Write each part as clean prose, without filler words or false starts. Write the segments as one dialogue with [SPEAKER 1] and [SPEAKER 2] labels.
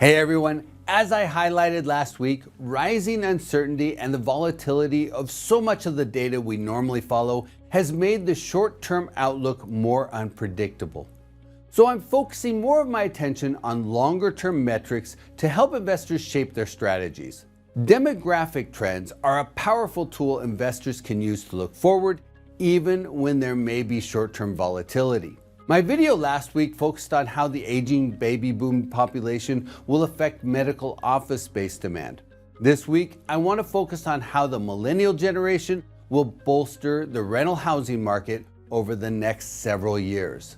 [SPEAKER 1] Hey everyone, as I highlighted last week, rising uncertainty and the volatility of so much of the data we normally follow has made the short-term outlook more unpredictable. So I'm focusing more of my attention on longer-term metrics to help investors shape their strategies. Demographic trends are a powerful tool investors can use to look forward, even when there may be short-term volatility. My video last week focused on how the aging baby boom population will affect medical office space demand. This week, I want to focus on how the millennial generation will bolster the rental housing market over the next several years.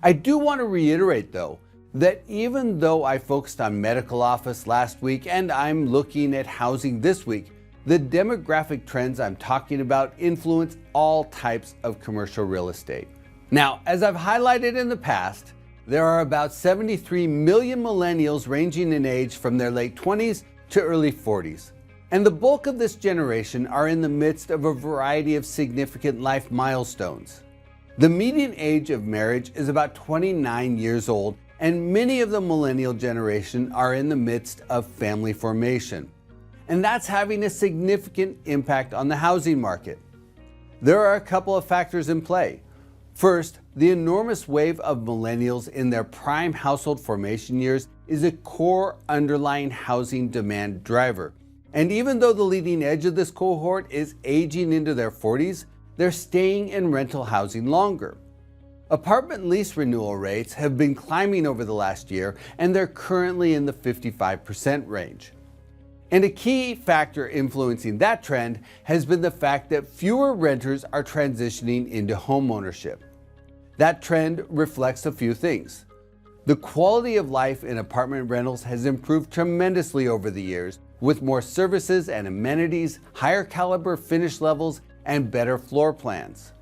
[SPEAKER 1] I do want to reiterate though, that even though I focused on medical office last week and I'm looking at housing this week, the demographic trends I'm talking about influence all types of commercial real estate. Now, as I've highlighted in the past, there are about 73 million millennials ranging in age from their late 20s to early 40s. And the bulk of this generation are in the midst of a variety of significant life milestones. The median age of marriage is about 29 years old, and many of the millennial generation are in the midst of family formation. And that's having a significant impact on the housing market. There are a couple of factors in play. First, the enormous wave of millennials in their prime household formation years is a core underlying housing demand driver. And even though the leading edge of this cohort is aging into their 40s, they're staying in rental housing longer. Apartment lease renewal rates have been climbing over the last year, and they're currently in the 55% range. And a key factor influencing that trend has been the fact that fewer renters are transitioning into homeownership. That trend reflects a few things. The quality of life in apartment rentals has improved tremendously over the years, with more services and amenities, higher caliber finish levels, and better floor plans.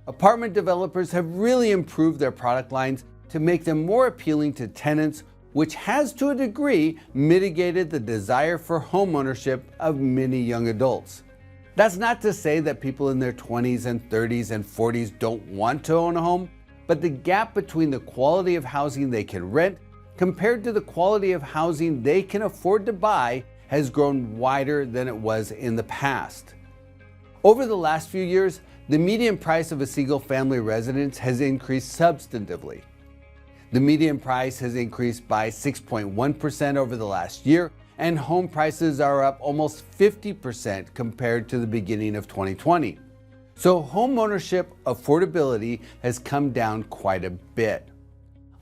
[SPEAKER 1] Apartment developers have really improved their product lines to make them more appealing to tenants, which has to a degree mitigated the desire for homeownership of many young adults. That's not to say that people in their 20s and 30s and 40s don't want to own a home, but the gap between the quality of housing they can rent compared to the quality of housing they can afford to buy has grown wider than it was in the past. Over the last few years, the median price of a single-family residence has increased substantively. The median price has increased by 6.1% over the last year, and home prices are up almost 50% compared to the beginning of 2020. So homeownership affordability has come down quite a bit.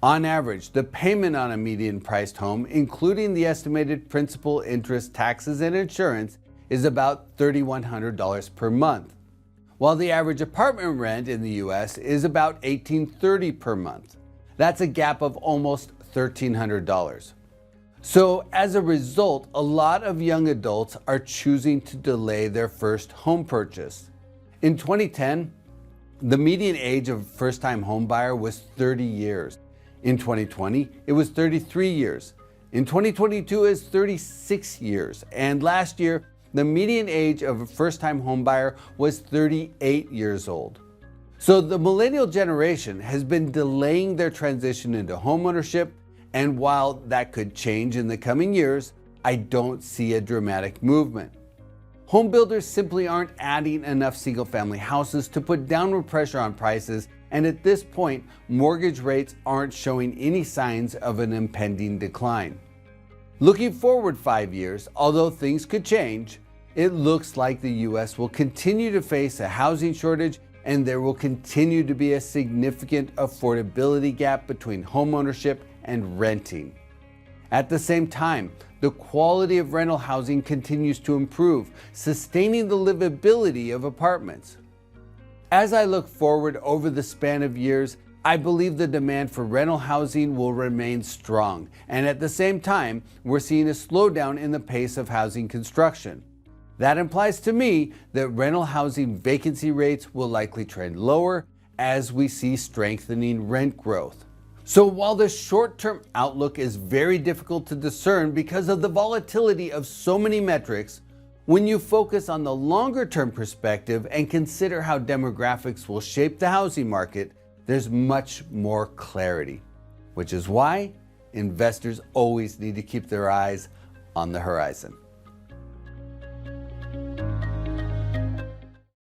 [SPEAKER 1] On average, the payment on a median-priced home, including the estimated principal, interest, taxes, and insurance, is about $3,100 per month, while the average apartment rent in the US is about $1,830 per month. That's a gap of almost $1,300. So as a result, a lot of young adults are choosing to delay their first home purchase. In 2010, the median age of a first-time home buyer was 30 years. In 2020, it was 33 years. In 2022, it's 36 years. And last year, the median age of a first-time home buyer was 38 years old. So the millennial generation has been delaying their transition into homeownership, and while that could change in the coming years, I don't see a dramatic movement. Home builders simply aren't adding enough single-family houses to put downward pressure on prices, and at this point, mortgage rates aren't showing any signs of an impending decline. Looking forward 5 years, although things could change, it looks like the US will continue to face a housing shortage, and there will continue to be a significant affordability gap between homeownership and renting. At the same time, the quality of rental housing continues to improve, sustaining the livability of apartments. As I look forward over the span of years, I believe the demand for rental housing will remain strong, and at the same time, we're seeing a slowdown in the pace of housing construction. That implies to me that rental housing vacancy rates will likely trend lower as we see strengthening rent growth. So while the short-term outlook is very difficult to discern because of the volatility of so many metrics, when you focus on the longer-term perspective and consider how demographics will shape the housing market, there's much more clarity, which is why investors always need to keep their eyes on the horizon.